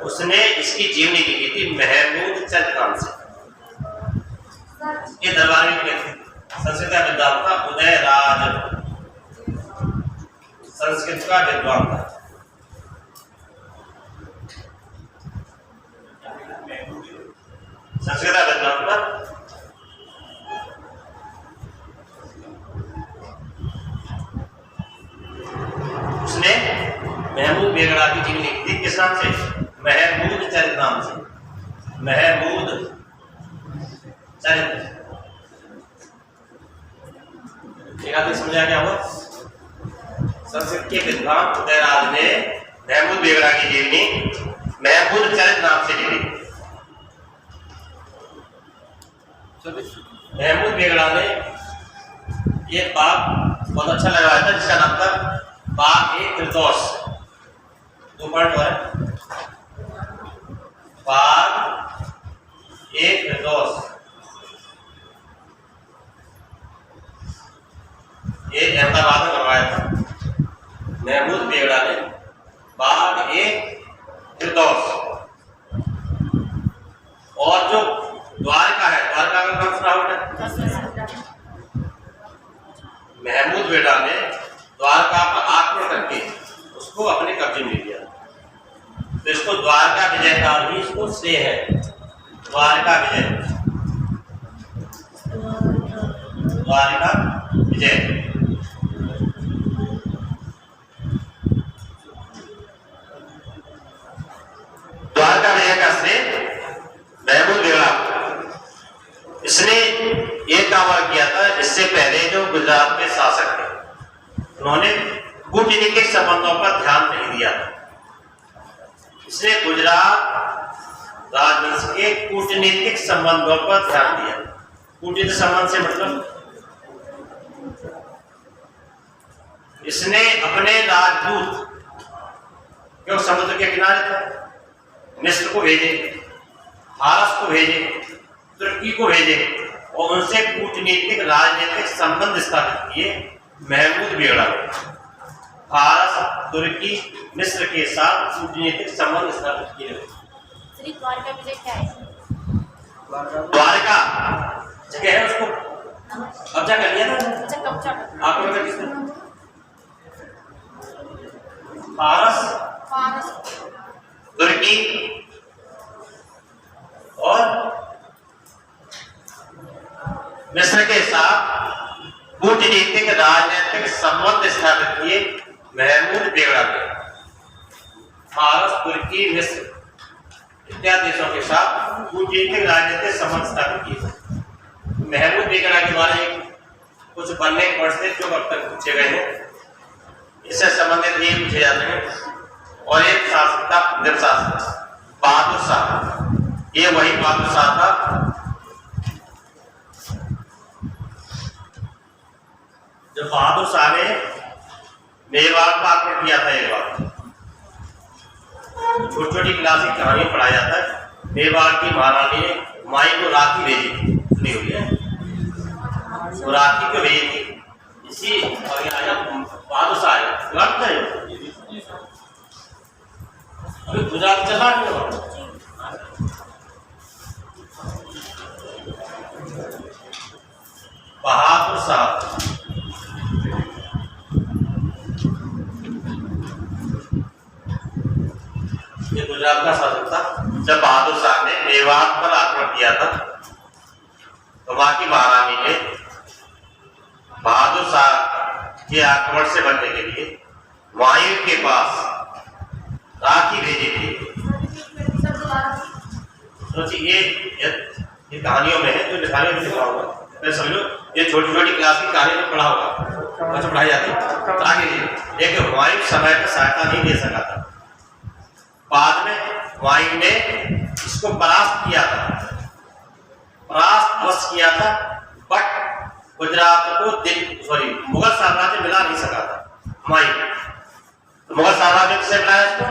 उसने इसकी जीवनी लिखी थी महमूद चरित नाम से। इसके दरबार में संस्कृत का विद्वान था उदयराज, संस्कृत का विद्वान था। संस्कृत का विद्वान था। उसने महमूद बेगड़ा की जीवनी लिखी थी, किस नाम से? महमूद चरित नाम से, महमूद चरित। समझा क्या हुआ? संस्कृत के विद्वान उदयराज ने महमूद बेगड़ा की जीवनी महमूद चरित नाम से लिखी। महमूद बेगड़ा ने ये बाग बहुत अच्छा लगाया था जिसका नाम था बाग-ए-फिरदौस। 2 पॉइंट है, बाग-ए-फिरदौस। ये अहमदाबाद में बनवाया था महमूद बेगड़ा ने, बाग-ए-फिरदौस। और जो द्वारका है, द्वारका का नाम सुना होगा। महमूद बेगड़ा ने द्वारका पर आक्रमण करके उसको अपने कब्जे में लिया, तो इसको द्वारका विजय का ही इसको श्रेय है। द्वारका विजय, द्वारका विजय। इसने गुजरात राजवंश के कूटनीतिक संबंधों पर ध्यान दिया। कूटनीतिक संबंध से मतलब इसने अपने राजदूत क्यों समुद्र के किनारे था, मिस्र को भेजे, फारस को भेजे, तुर्की को भेजे और उनसे कूटनीतिक राजनीतिक संबंध स्थापित किए। महमूद बेगड़ा फारस, तुर्की, मिस्र के साथ कूटनीतिक संबंध स्थापित किए। श्री द्वारका विजय क्या है? द्वारका जगह है, उसको कब्जा कर लिया था। अच्छा, कब्जा करना। आपको लगा किसने? फारस, फारस, तुर्की और मिस्र के साथ कूटनीतिक राजनीतिक संबंध स्थापित किए। महमूद बेगड़ा ने फारस, तुर्की, मिस्र इत्यादि देशों के साथ कूटनीतिक राजनीतिक संबंध स्थापित किए। महमूद बेगड़ा के बारे में कुछ बनने पढ़ते जो अब तक पूछे गए हैं, इससे संबंधित ये पूछे जाते हैं। और एक शासक था मुगल शासक बहादुर शाह। ये वही बहादुर शाह था जो बहादुर शाह ने मेवाड़ पर आक्रमण किया था। एक बार छोटी छोटी क्लासिक कहानी पढ़ाया जाता है। मेवाड़ की महारानी ने माई को राखी भेजी थी, सुनी हुई है, वो राखी को भेजी थी। इसी बहादुर शाह लगता है अभी गुजरात चला नहीं। बहादुर शाह ये गुजरात का शासक था। जब बहादुर शाह ने मेवाड़ पर आक्रमण किया था तो वहां की महारानी ने बहादुर शाह के आक्रमण से बचने के लिए वायु के पास राखी भेजी थी। सोचिए ये कहानियों में है, जो लिखाने में लिखा होगा, मैं समझो ये छोटी छोटी क्लास की कहानी में पढ़ा होगा, बच्चों पढ़ाई जाती है आगे। लेकिन वायु समय पर सहायता नहीं दे सका था। बाद में वायु ने इसको परास्त किया था, परास्त अवश्य किया था, बट गुजरात को मुगल साम्राज्य मिला नहीं सका था। वायु मुगल साम्राज्य से मिलाया इसको,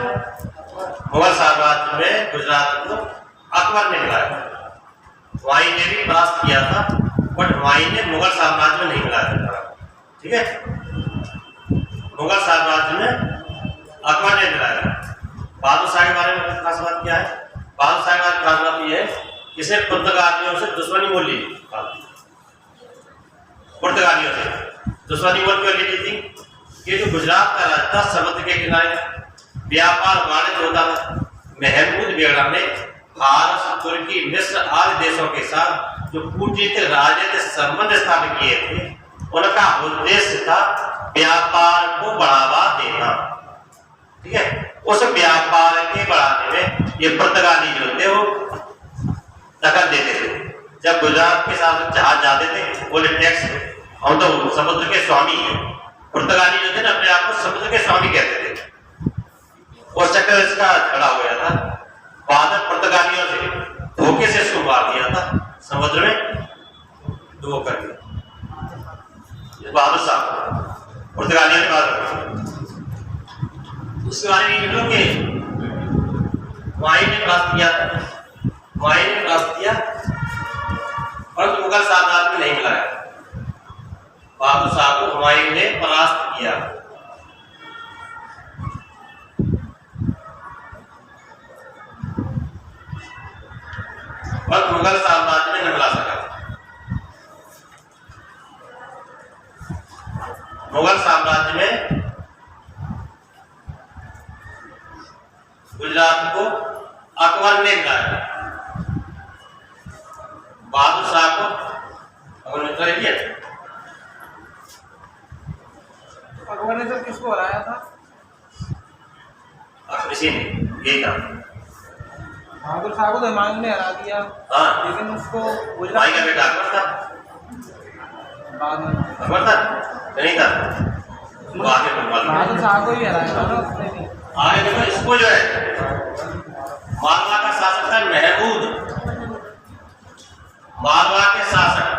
मुगल साम्राज्य में गुजरात को अकबर ने मिलाया। वायु ने भी परास्त किया था, बट वायु ने मुगल साम्राज्य में नहीं मिलाया था। ठीक है, मुगल साम्राज्य में अकबर ने मिलाया। बहादुर शाह के बारे में खास बात क्या है? बहादुर शाह के बारे में खास बात यह है कि इसने पुर्तगालियों से दुश्मनी मोल ली। पुर्तगालियों से दुश्मनी मोल क्यों ली थी? कि जो गुजरात का राज था, समुद्र के किनारे व्यापार वाणिज्य होता था। महमूद बेगड़ा ने फारस, तुर्की, मिस्र आदि देशों के साथ जो कूटनीतिक राजनीतिक संबंध स्थापित किए थे, उनका उद्देश्य था व्यापार को बढ़ावा देना। ठीक है, उस व्यापार के बढ़ाने में ये पुर्तगाली जो थे वो दखल देते थे। जब गुजरात के साथ जहाज जाते थे बोले टैक्स, हम तो समुद्र के स्वामी हैं। पुर्तगाली जो थे ना अपने आप को समुद्र के स्वामी कहते थे। उस चक्कर इसका झगड़ा हो गया था। बाद में पुर्तगालियों से धोखे से इसको मार दिया था, समुद्र में डुबो कर दिया बहादुर साहब। पुर्तगालियों ने बात उसके बारे में लिखो कि वायु ने प्राप्त किया, वायु ने प्राप्त किया, परंतु मुगल साम्राज्य में नहीं मिलाया। बहादुर शाह को हुमायूं ने परास्त किया। पर मुगल साम्राज्य में नहीं मिला सका। मुगल साम्राज्य में गुजरात को अकबर ने मिलाया। बहादुर शाह को अकबर ने मिला दिया। अकबर ने सर किसको हराया था? इसी ने यही था। बहादुर शाह को तो हुमायूं ने हरा दिया। हाँ, लेकिन उसको भाई का बेटा अकबर था। बाद में अकबर था नहीं था, वो आगे बहादुर शाह को ही हराया था ना उसने भी। आगे देखो इसको जो है मालवा का शासक था महमूद। मालवा के शासक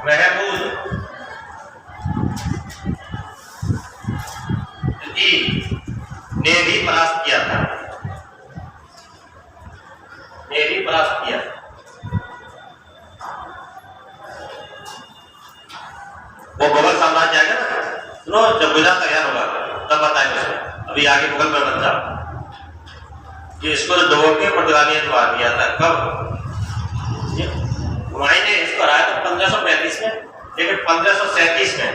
महमूद ने भी परास्त किया था, ने भी परास्त किया। वो मुगल साम्राज्य आएगा ना, सुनो, जब गुजरात तैयार होगा तब बताएंगे उसको। अभी आगे मुगल में मत जाओ। कि इसको तो दबो के पुर्तगाली ने मार दिया था। कब? हुमायूं ने इसको हराया था 1535 में, लेकिन 1537 में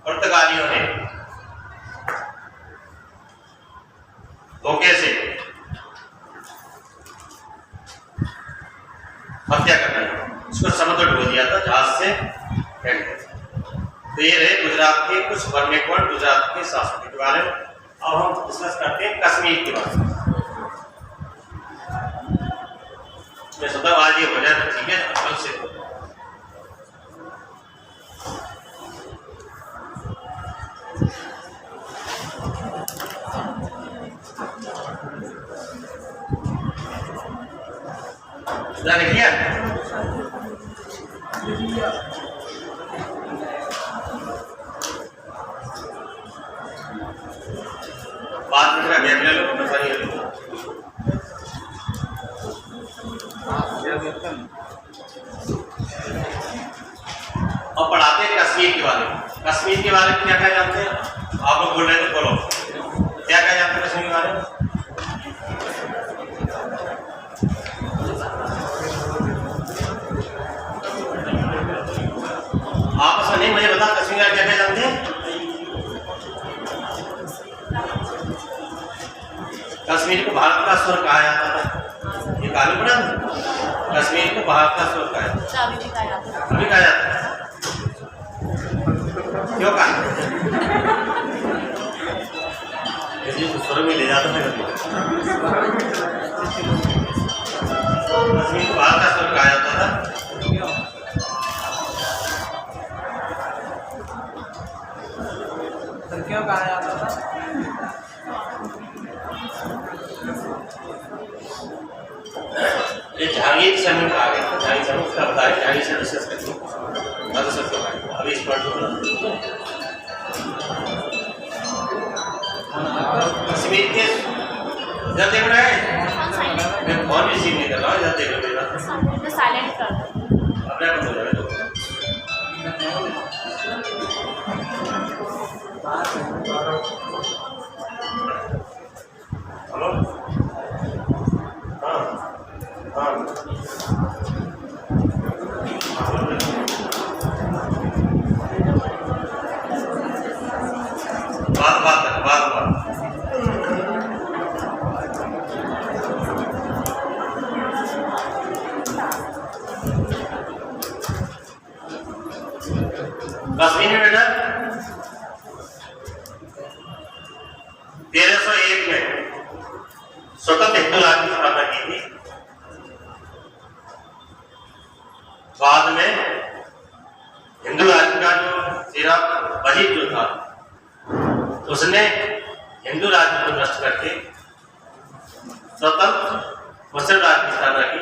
पुर्तगालियों ने धोखे से हत्या कर दी, इसको समुद्र डुबो दिया था जहाज से फेंक दिया। तो ये रहे गुजरात के कुछ वर्णिकोण गुजरात के शासकों के बारे में। अब हम डिस्कस करते हैं कश्मीर के बारे में। मैं सोचा आज ये हो जाए, ठीक है, कल से किया। बात में गैप ले लो, बताइए। अब पढ़ाते हैं कश्मीर के बारे में। कश्मीर के बारे में क्या क्या जानते हैं आप लोग? बोल रहे थे, बोलो क्या क्या जानते हैं कश्मीर के बारे में? आपस में नहीं, मुझे बता कश्मीर क्या क्या जानते हैं? कश्मीर को भारत का स्वर्ग कहा जाता था, ये कहानी पढ़ा था। कश्मीर को भारत का स्वर्ग कहा जाता है, अभी कहा जाता है। क्यों कहा? स्वर्ग में ले जाता था कश्मीर को भारत का स्वर्ग कहा जाता था। क्यों कहा जाता था? ये जहांगीर समय में आ गया था। जहांगीर समय उसका बताया, जहांगीर से डिस्कस करते अभी इस पॉइंट को कश्मीर के इधर देख रहे हैं, मैं फोन रिसीव नहीं कर रहा हूँ, इधर देख रहे हैं, साइलेंट कर दो, अपने बंद हो जाए तो। हेलो, हाँ हाँ, बात कश्मीर में बेटा 1301 में स्वतंत्र हिंदू राज्य की स्थापना की थी। बाद में हिंदू राज्य का जो तेरा वजीर जो था उसने हिंदू राज्य को नष्ट करके स्वतंत्र मुस्लिम राज्य की स्थापना की,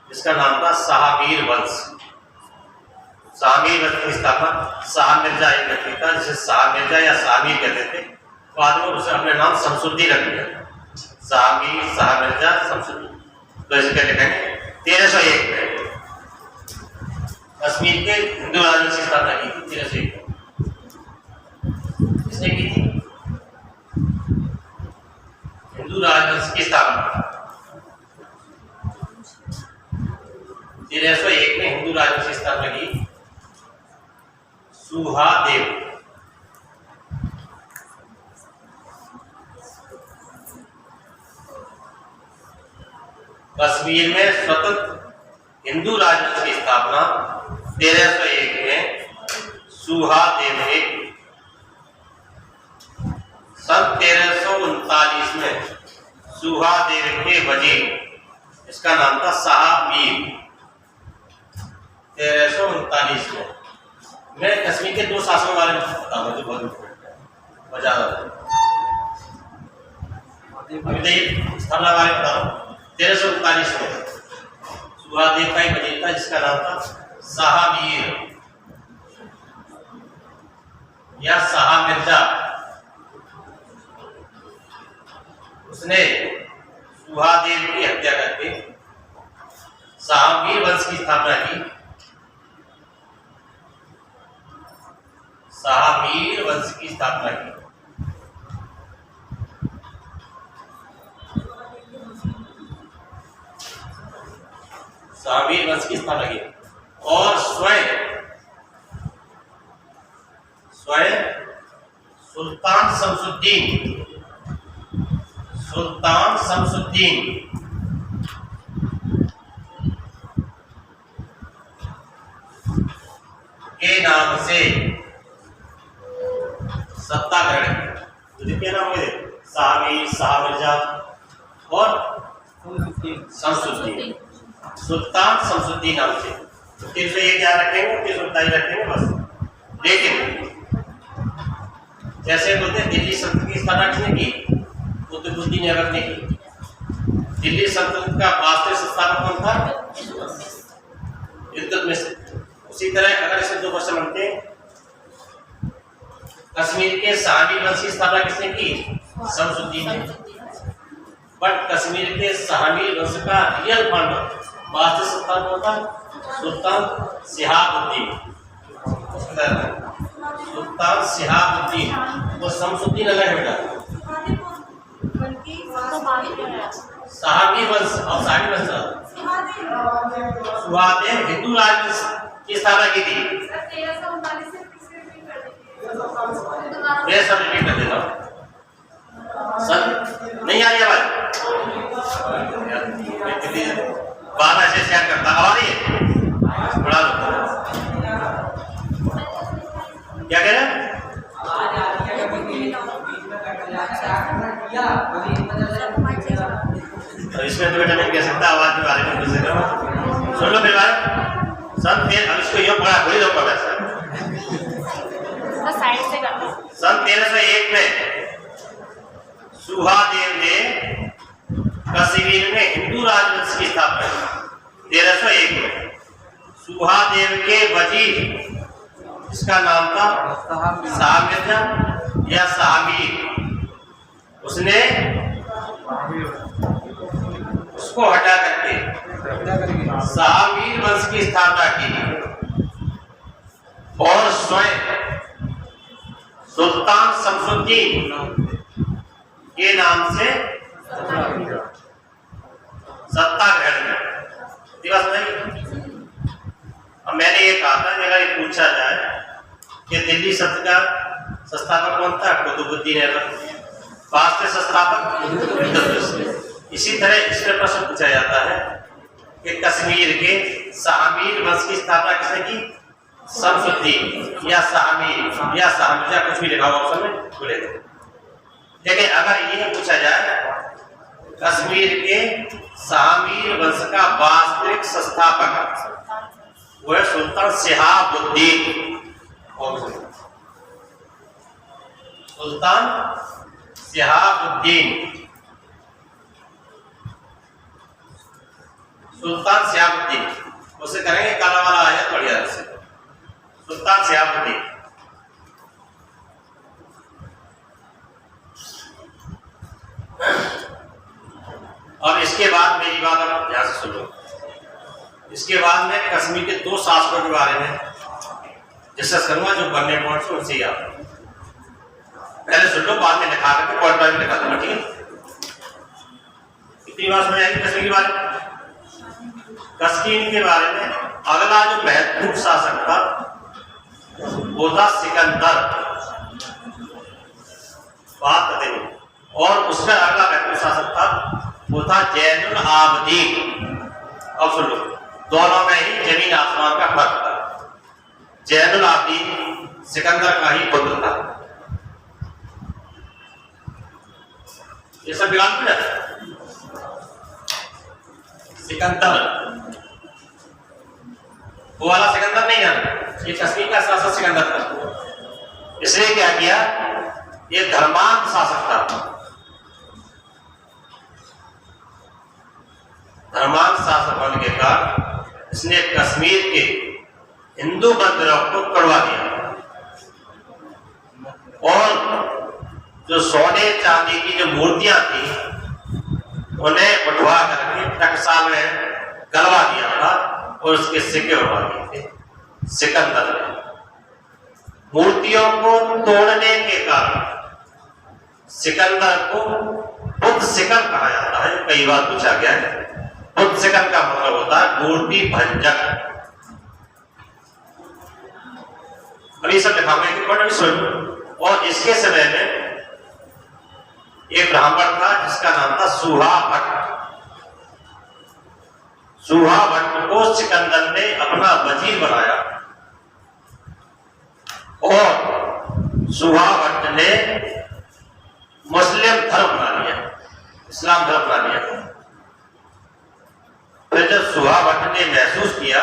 जिसका नाम था शाहमीर वंश। शाहमीर वंश की स्थापना शाह मिर्जा एक व्यक्ति था, जिसे शाह मिर्जा या शाहमीर कहते थे। बाद में उसने अपने नाम शमसुद्दीन रख दिया, शाहमीर, शाह मिर्जा, शमसुद्दीन। तो इसके लिखेंगे 1301 में कश्मीर के हिंदू राज्य की स्थापना की थी। 1301 किसने की थी? हिंदू राज्य की स्थापना 1301 में हिंदू राज्य की स्थापना की सुहादेव। कश्मीर में स्वतंत्र हिंदू राज्य की स्थापना 1301 में सुहादेव ने। सन 1339 में सुहादेव के वजीर, इसका नाम था शाहमीर। 1339 में मैं कश्मीर के 2 शासकों के बारे में बताऊंगा जो बहुत इम्पोर्टेंट है और ज़्यादा। अभी देखिए स्थापना के बारे में बता रहा हूँ। 1339 में सुहादेव का एक वजीर था जिसका नाम था शाह मीर या शाह मिर्जा। उसने सुहादेव की हत्या करके शाह मीर वंश की स्थापना की। शाह मीर वंश की स्थापना की। शाह मीर वंश की स्थापना की और स्वयं सुल्तान शमसुद्दीन के नाम से सत्ता ग्रहण की। तो जितने नाम हुए शाह मीर, शाह मिर्जा और शमसुद्दीन, सुल्तान शमसुद्दीन नाम से। तो 301 याद रखेंगे, 327 रखेंगे बस। लेकिन जैसे बोलते हैं दिल्ली सल्तनत की स्थापना किसने की? कुतुबुद्दीन ऐबक ने की। दिल्ली सल्तनत का वास्तविक संस्थापक कौन था? इल्तुतमिश। उसी तरह अगर इसे 2 क्वेश्चन बनते हैं, कश्मीर के शाह मीर वंश की स्थापना किसने की? शमसुद्दीन ने। बट कश्मीर के शाह मीर वंश का रियल फाउंडर वास्तविक संस्थापक कौन था? सुल्तान शिहाबुद्दीन। वो शमसुद्दीन अलग है बेटा। शाहवी वंश और शाही वंश सुहादेव हिंदू राज की स्थापना की थी। मैं सब रिपीट कर देता हूँ। सन नहीं आ रही आवाज? बात ऐसे शेयर करता आ रही है? बड़ा क्या कह रहे हैं? इसमें तो बेटा नहीं कह सकता आवाज के बारे में कुछ करो। सुन लो मेरे बारे। सन अब इसको यूँ पढ़ा थोड़ी दो पढ़ा सन 1301 में सुहादेव ने कश्मीर में हिंदू राजवंश की स्थापना की। 1301 में सुहादेव के वजीर जिसका नाम था शाह मिर्जा या शाह मीर, उसने उसको हटा करके शाह मीर वंश की स्थापना की और स्वयं सुल्तान शमसुद्दीन के नाम से सत्ता ग्रहण की। दिवस नहीं। अब मैंने ये कहा था कि अगर ये पूछा जाए कि दिल्ली सल्तनत का संस्थापक कौन था? कुतुबुद्दीन ऐबक। वास्तविक संस्थापक। इसी तरह इसमें प्रश्न पूछा जाता है कि कश्मीर के शाह मीर वंश की स्थापना किसने की? शमसुद्दीन या शाह मीर या शाह मिर्जा, कुछ भी लिखा हुआ ऑप्शन में बोलेगा। लेकिन अगर ये पूछा जाए कश्मीर के शाह मीर वंश का वास्तविक संस्थापक वह सुल्तान शिहाबुद्दीन। सुल्तान शिहाबुद्दीन उसे करेंगे काला वाला आया बढ़िया से। सुल्तान शिहाबुद्दीन। अब इसके बाद मेरी बात आप ध्यान से सुनो। इसके बाद में कश्मीर के 2 शासकों के बारे में डिस्कस करूंगा जो बनने पॉइंट्स हैं उनसे याद। पहले सुन लो, बाद में लिखा करके पॉइंट वाइज लिखा दूंगा, ठीक है? इतनी बात समझ आएगी कश्मीर के बारे में। कश्मीर के बारे में अगला जो महत्वपूर्ण शासक था वो था सिकंदर। बात करते हैं। और उसका अगला महत्वपूर्ण शासक था वो था जैनुल आबदीन। अब सुन लो, दोनों में ही जमीन आसमान का फर्क था। जैनुल आबदीन सिकंदर का ही पुत्र था। ये सब बिगाड़ दिया सिकंदर। वो वाला सिकंदर नहीं जाना, ये कश्मीर का शासक सिकंदर था। इसने क्या किया, ये धर्मांध शासक था। धर्मांध शासक होने के कारण इसने कश्मीर के हिंदू मंदिरों को तोड़वा दिया और जो सोने चांदी की जो मूर्तियां थी उन्हें उठवा करके टकसाल में गलवा दिया था और उसके सिक्के उड़वा दिए थे सिकंदर ने। मूर्तियों को तोड़ने के कारण सिकंदर को बुद्ध शिकन कहा जाता है। कई बार पूछा गया है, बुद्ध शिकन का मतलब होता है मूर्ति भंजक। अभी सब लिखा हुआ है। और इसके समय में एक ब्राह्मण था जिसका नाम था सूहा भट्ट। सूहा भट्ट को सिकंदर ने अपना वजीर बनाया और सूहा भट्ट ने मुस्लिम धर्म बना लिया, इस्लाम धर्म बना लिया। फिर जब सूहा भट्ट ने महसूस किया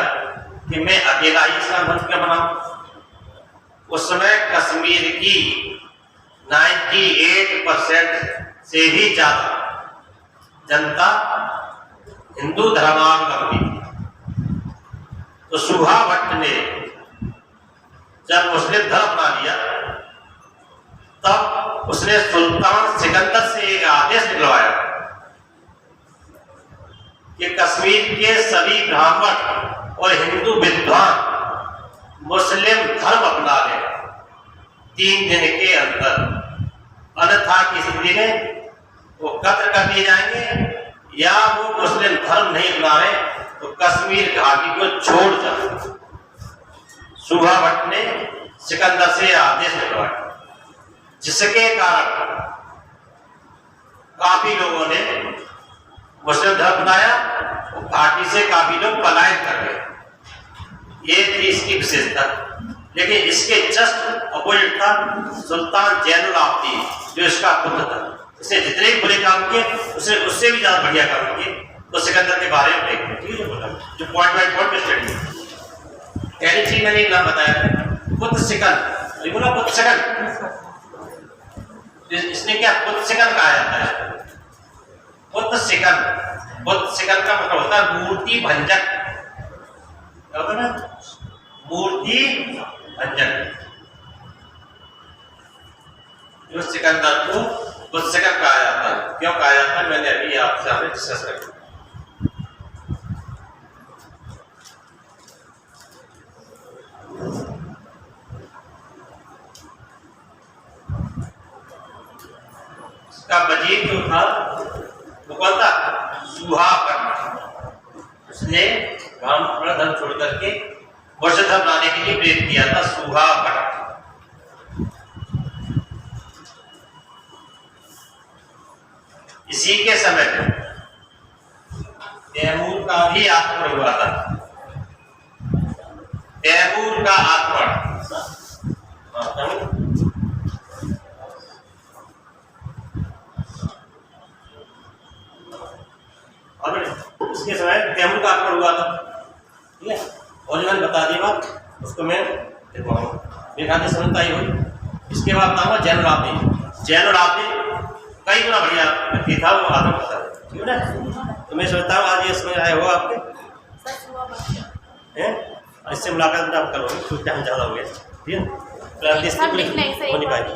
कि मैं अकेला ही इस्लाम धर्म क्या बनाऊं, उस समय कश्मीर की 98% से भी ज्यादा जनता हिंदू धर्मावलंबी थी। तो सूहा भट्ट ने जब मुस्लिम धर्म बना लिया तब उसने सुल्तान सिकंदर से एक आदेश निकलवाया कि कश्मीर के सभी ब्राह्मण और हिंदू विद्वान मुस्लिम धर्म अपना ले 3 दिन के अंदर, अन्यथा की स्थिति में वो कत्ल कर दिए जाएंगे या वो मुस्लिम धर्म नहीं अपना रहे तो कश्मीर घाटी को छोड़ जाए। सूहा भट्ट ने सिकंदर से आदेश निकलवाया, जिसके कारण काफी लोगों ने मुस्लिम धर्म अपनाया और घाटी से काफी लोग पलायन कर गए। ये थी इसकी विशेषता। लेकिन इसके जस्ट अपोजिट था सुल्तान जैनुल आबदीन, जो इसका पुत्र था। इसने जितने भी बुरे काम किए उससे भी ज्यादा बढ़िया काम किए। तो सिकंदर के बारे में देखते, ठीक है, जो पॉइंट बाय पॉइंट स्टडी। पहली चीज मैंने नाम बताया, पुत्र सिकंद, बोला पुत्र सिकंद। इसने क्या पुत्र सिकंद कहा जाता है? पुत्र सिकंद, पुत्र सिकंद का मतलब होता है मूर्ति भंजक, क्या होता है ना, मूर्ति भंजक। जो सिकंदर को बुद्ध शिकन कहा जाता है। क्यों कहा जाता है, मैंने अभी आपसे आगे डिस्कस कर। इसका वजीर जो था वो कौन था? सूहा भट्ट। उसने ब्राह्मण धर्म छोड़ करके बौद्ध धर्म लाने के लिए प्रेरित किया था सूहा भट्ट। इसी के समय में तैमूर का भी आक्रमण हुआ था। तैमूर का आक्रमण, उसके समय तैमूर का आक्रमण हुआ था, ठीक है। और मैंने बता दी बात, उसको मैं देखा समझता ही हुई। इसके बाद नाम है जैनुल आबदीन। जैनुल आबदीन कई गुना बढ़िया व्यक्ति था, वो आदम था, ठीक है ना। तो मैं सोचता हूँ आज ये समझ आया होगा आपके, हैं? इससे मुलाकात आप करोगे, कुछ टाइम ज़्यादा हो गया, ठीक है। हो नहीं पाएगी।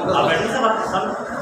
आप बैठे सब